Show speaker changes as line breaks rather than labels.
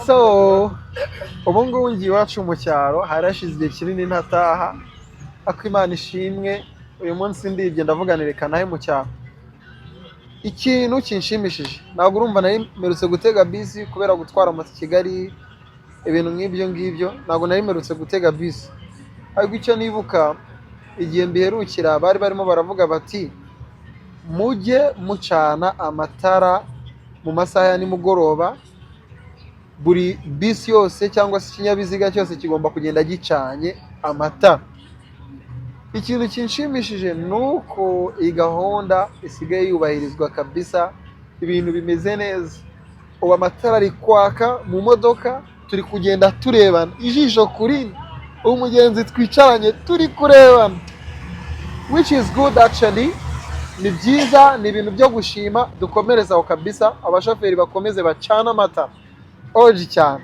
So ubu ngubu ngiye iwacu mu cyaro harashize igihe kinini ntataha, ako Imana ishimwe uyu munsi ndibye ndavuga reka nahe mu cyaro. Ikintu kinshimishije ntabwo urumva nari mperutse gutega bisi kubera gutwara moto Kigali, ibintu nk'ibyo ngibyo ntabwo nari mperutse gutega bisi. Ariko icyo nibuka igihe mbiherukira bari barimo baravuga bati mujye mucana amatara mu masaha ya nimugoroba, buri bisi yose cyangwa se ikinyabiziga cyose kigomba kugenda gicanye amatara. Ikintu kinshimishije nuko iyi gahunda isigaye yubahirizwa kabisa, ibintu bimeze neza. Ubu amatara ari kwaka mu modoka, turi kugenda turebana ijisho kuri umugenzi twicaranye turi kurebana, which is good actually. Ni byiza, ni ibintu byo gushima, dukomereza aho kabisa, abashoferi bakomeze bacana amatara oji cyane.